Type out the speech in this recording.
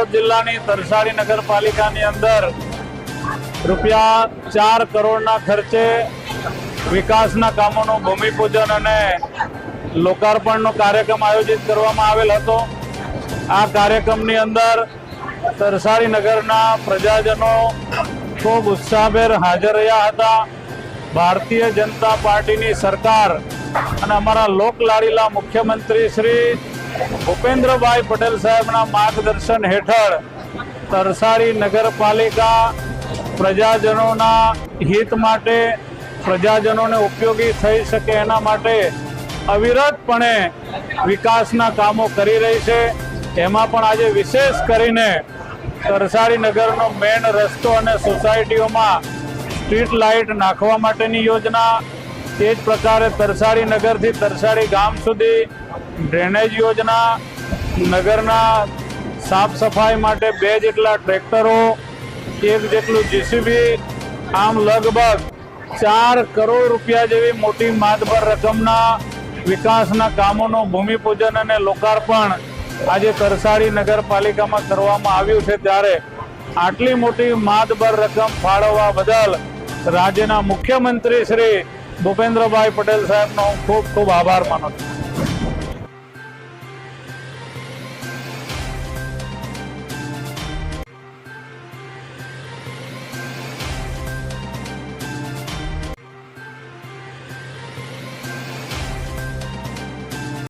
દાહોદ જિલ્લાની તરસાડી નગરપાલિકાની અંદર રૂપિયા 4 કરોડના ખર્ચે વિકાસના કામોનું ભૂમિપૂજન અને લોકાર્પણનો કાર્યક્રમ આયોજિત કરવામાં આવેલ હતો। આ કાર્યક્રમની અંદર તરસાડી નગરના પ્રજાજનો ખૂબ ઉત્સાહભેર હાજર રહ્યા હતા। ભારતીય જનતા પાર્ટીની સરકાર અને અમારા લોકલાડીલા મુખ્યમંત્રી શ્રી ભૂપેન્દ્રભાઈ પટેલ સાહેબના માર્ગદર્શન હેઠળ તરસાડી નગરપાલિકા પ્રજાજનોના હિત માટે, પ્રજાજનોને ઉપયોગી થઈ શકે એના માટે અવિરતપણે વિકાસના કામો કરી રહી છે। એમાં પણ આજે વિશેષ કરીને તરસાડી નગરનો મેઇન રસ્તો અને સોસાયટીઓમાં સ્ટ્રીટ લાઇટ નાખવા માટેની યોજના, તે જ પ્રકારે તરસાડી નગરથી તરસાડી ગામ સુધી ડ્રેનેજ યોજના, નગરના સાફ સફાઈ માટે 2 જેટલા ટ્રેક્ટરો, 1 જેટલું જીસીબી, આમ લગભગ 4 કરોડ રૂપિયા જેવી મોટી માતબર રકમના વિકાસના કામોનું ભૂમિપૂજન અને લોકાર્પણ આજે તરસાડી નગરપાલિકામાં કરવામાં આવ્યું છે। ત્યારે આટલી મોટી માતબર રકમ ફાળવવા બદલ રાજ્યના મુખ્યમંત્રી શ્રી ભૂપેન્દ્રભાઈ પટેલ સાહેબનો હું ખૂબ ખૂબ આભાર માનું છું।